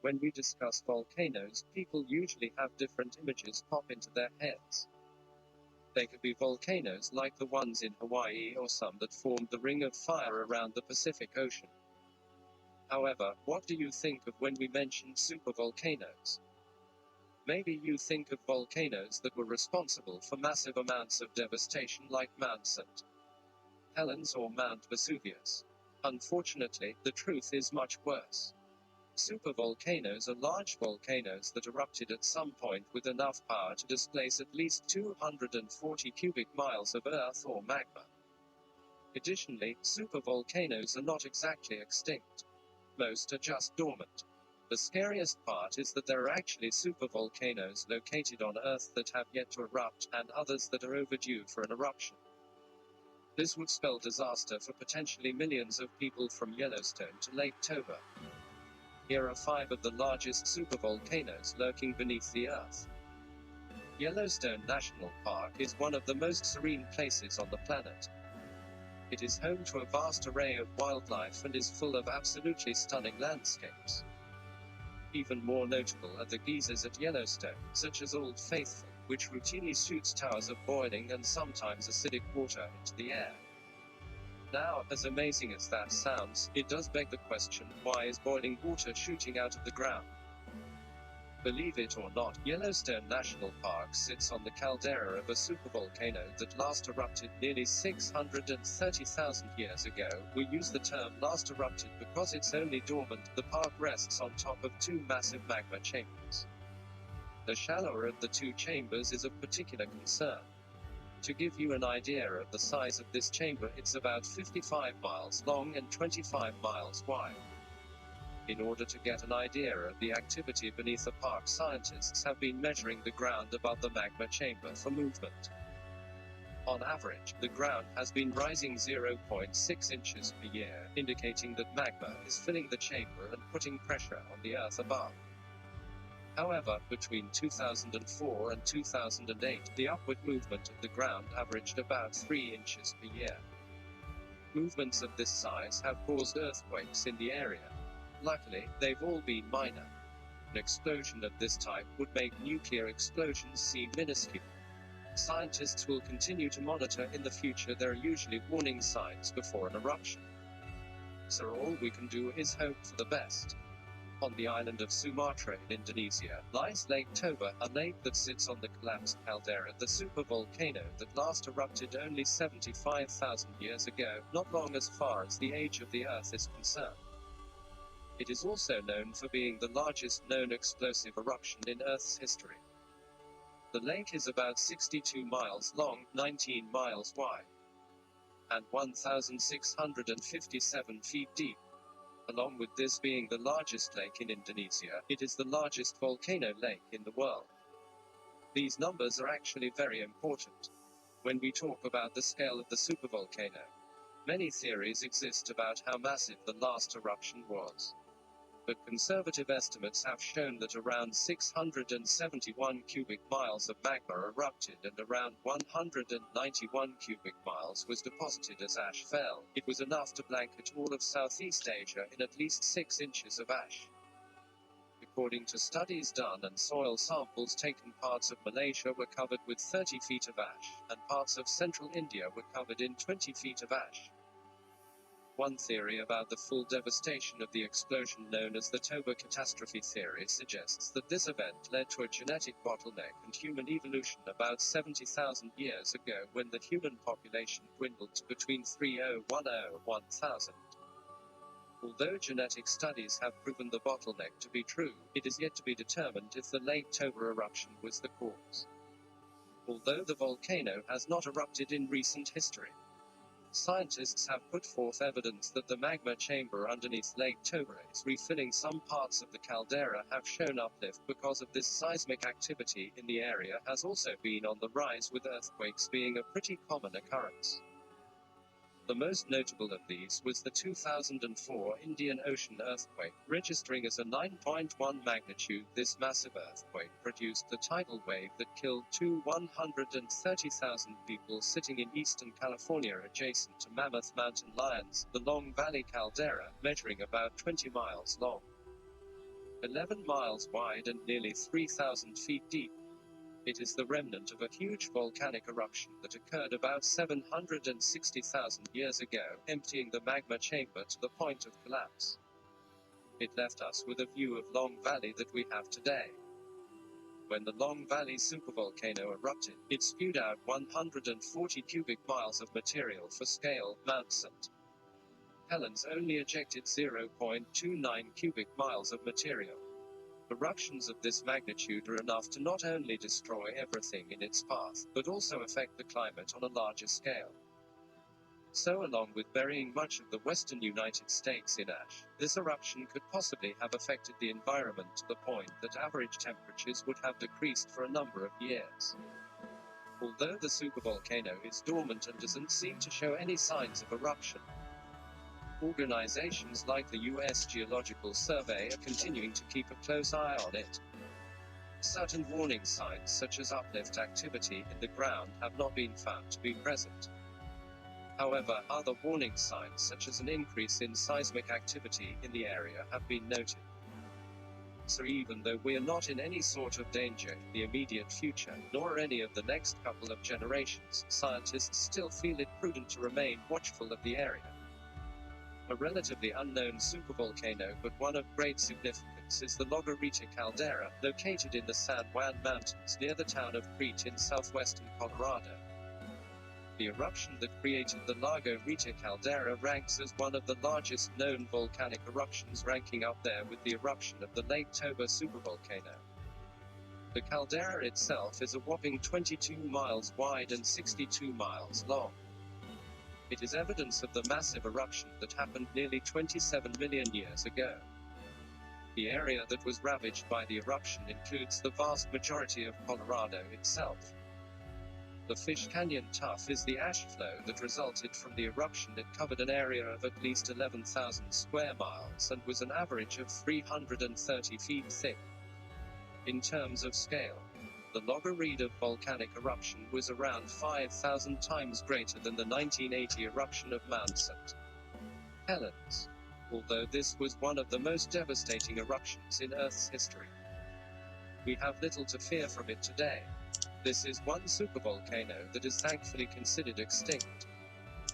When we discuss volcanoes, people usually have different images pop into their heads. They could be volcanoes like the ones in Hawaii or some that formed the ring of fire around the Pacific Ocean. However, what do you think of when we mention supervolcanoes? Maybe you think of volcanoes that were responsible for massive amounts of devastation like Mount St. Helens or Mount Vesuvius. Unfortunately, the truth is much worse. Supervolcanoes are large volcanoes that erupted at some point with enough power to displace at least 240 cubic miles of earth or magma. Additionally, supervolcanoes are not exactly extinct. Most are just dormant. The scariest part is that there are actually supervolcanoes located on Earth that have yet to erupt, and others that are overdue for an eruption. This would spell disaster for potentially millions of people from Yellowstone to Lake Toba. Here are 5 of the largest supervolcanoes lurking beneath the Earth. Yellowstone National Park is one of the most serene places on the planet. It is home to a vast array of wildlife and is full of absolutely stunning landscapes. Even more notable are the geysers at Yellowstone, such as Old Faithful, which routinely shoots towers of boiling and sometimes acidic water into the air. Now, as amazing as that sounds, it does beg the question, why is boiling water shooting out of the ground? Believe it or not, Yellowstone National Park sits on the caldera of a supervolcano that last erupted nearly 630,000 years ago. We use the term last erupted because it's only dormant. The park rests on top of 2 massive magma chambers. The shallower of the 2 chambers is of particular concern. To give you an idea of the size of this chamber, it's about 55 miles long and 25 miles wide. In order to get an idea of the activity beneath the park, scientists have been measuring the ground above the magma chamber for movement. On average, the ground has been rising 0.6 inches per year, indicating that magma is filling the chamber and putting pressure on the Earth above. However, between 2004 and 2008, the upward movement of the ground averaged about 3 inches per year. Movements of this size have caused earthquakes in the area. Luckily, they've all been minor. An explosion of this type would make nuclear explosions seem minuscule. Scientists will continue to monitor in the future. There are usually warning signs before an eruption. So all we can do is hope for the best. On the island of Sumatra in Indonesia, lies Lake Toba, a lake that sits on the collapsed caldera, the supervolcano that last erupted only 75,000 years ago, not long as far as the age of the Earth is concerned. It is also known for being the largest known explosive eruption in Earth's history. The lake is about 62 miles long, 19 miles wide, and 1,657 feet deep. Along with this being the largest lake in Indonesia, it is the largest volcano lake in the world. These numbers are actually very important when we talk about the scale of the supervolcano. Many theories exist about how massive the last eruption was, but conservative estimates have shown that around 671 cubic miles of magma erupted and around 191 cubic miles was deposited as ash fell. It was enough to blanket all of Southeast Asia in at least 6 inches of ash. According to studies done and soil samples taken, parts of Malaysia were covered with 30 feet of ash, and parts of central India were covered in 20 feet of ash. One theory about the full devastation of the explosion, known as the Toba catastrophe theory, suggests that this event led to a genetic bottleneck and human evolution about 70,000 years ago, when the human population dwindled to between 3010 and 1000. Although genetic studies have proven the bottleneck to be true, it is yet to be determined if the Lake Toba eruption was the cause. Although the volcano has not erupted in recent history, scientists have put forth evidence that the magma chamber underneath Lake Toba is refilling. Some parts of the caldera have shown uplift because of this. Seismic activity in the area has also been on the rise, with earthquakes being a pretty common occurrence. The most notable of these was the 2004 Indian Ocean earthquake, registering as a 9.1 magnitude. This massive earthquake produced the tidal wave that killed 130,000 people sitting in eastern California adjacent to Mammoth Mountain Lions, the Long Valley caldera, measuring about 20 miles long. 11 miles wide and nearly 3,000 feet deep. It is the remnant of a huge volcanic eruption that occurred about 760,000 years ago, emptying the magma chamber to the point of collapse. It left us with a view of Long Valley that we have today. When the Long Valley supervolcano erupted, it spewed out 140 cubic miles of material. For scale, Mount St. Helens only ejected 0.29 cubic miles of material. Eruptions of this magnitude are enough to not only destroy everything in its path, but also affect the climate on a larger scale. So, along with burying much of the western United States in ash, this eruption could possibly have affected the environment to the point that average temperatures would have decreased for a number of years. Although the supervolcano is dormant and doesn't seem to show any signs of eruption, organizations like the U.S. Geological Survey are continuing to keep a close eye on it. Certain warning signs such as uplift activity in the ground have not been found to be present. However, other warning signs such as an increase in seismic activity in the area have been noted. So even though we are not in any sort of danger in the immediate future, nor any of the next couple of generations, scientists still feel it prudent to remain watchful of the area. A relatively unknown supervolcano but one of great significance is the Garita caldera, located in the San Juan Mountains near the town of Crete in southwestern Colorado. The eruption that created the Garita caldera ranks as one of the largest known volcanic eruptions, ranking up there with the eruption of the Lake Toba supervolcano. The caldera itself is a whopping 22 miles wide and 62 miles long. It is evidence of the massive eruption that happened nearly 27 million years ago. The area that was ravaged by the eruption includes the vast majority of Colorado itself. The Fish Canyon Tuff is the ash flow that resulted from the eruption. It covered an area of at least 11,000 square miles and was an average of 330 feet thick. In terms of scale, the Garita volcanic eruption was around 5,000 times greater than the 1980 eruption of Mount St. Helens, although this was one of the most devastating eruptions in Earth's history. We have little to fear from it today. This is one supervolcano that is thankfully considered extinct.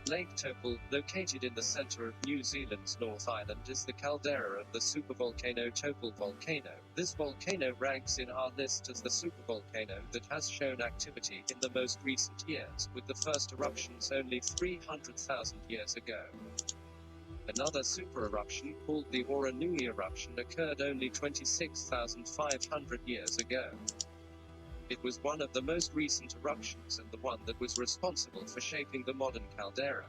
Lake Toba, located in the center of New Zealand's North Island, is the caldera of the supervolcano Toba volcano. This volcano ranks in our list as the supervolcano that has shown activity in the most recent years, with the first eruptions only 300,000 years ago. Another super eruption, called the Oronui eruption, occurred only 26,500 years ago. It was one of the most recent eruptions and the one that was responsible for shaping the modern caldera.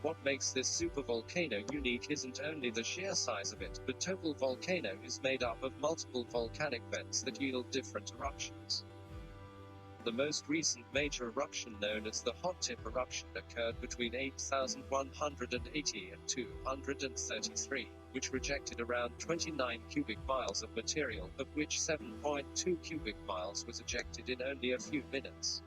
What makes this supervolcano unique isn't only the sheer size of it, but Toba volcano is made up of multiple volcanic vents that yield different eruptions. The most recent major eruption, known as the hot tip eruption, occurred between 8,180 and 233, which rejected around 29 cubic miles of material, of which 7.2 cubic miles was ejected in only a few minutes.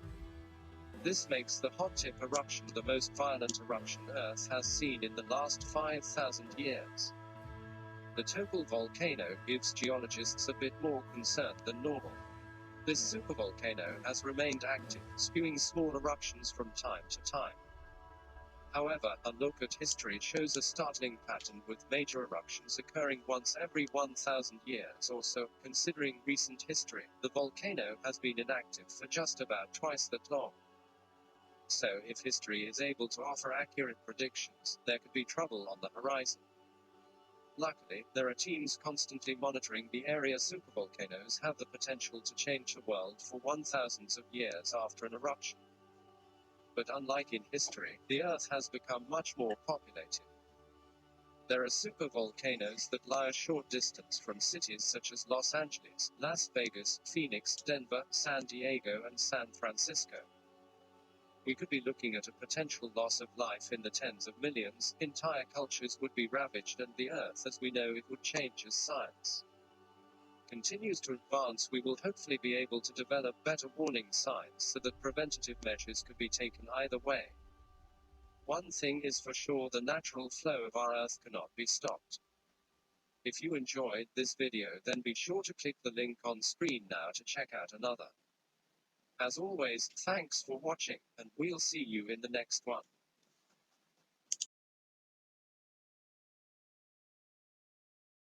This makes the hot tip eruption the most violent eruption Earth has seen in the last 5,000 years. The Toba volcano gives geologists a bit more concern than normal. This supervolcano has remained active, spewing small eruptions from time to time. However, a look at history shows a startling pattern, with major eruptions occurring once every 1,000 years or so. Considering recent history, the volcano has been inactive for just about twice that long. So, if history is able to offer accurate predictions, there could be trouble on the horizon. Luckily, there are teams constantly monitoring the area. Supervolcanoes have the potential to change the world for 1,000s of years after an eruption. But unlike in history, the Earth has become much more populated. There are supervolcanoes that lie a short distance from cities such as Los Angeles, Las Vegas, Phoenix, Denver, San Diego, and San Francisco. We could be looking at a potential loss of life in the tens of millions. Entire cultures would be ravaged, and the Earth as we know it would change as science continues to advance. We will hopefully be able to develop better warning signs so that preventative measures could be taken either way. One thing is for sure: the natural flow of our Earth cannot be stopped. If you enjoyed this video, then be sure to click the link on screen now to check out another. As always, thanks for watching, and we'll see you in the next one.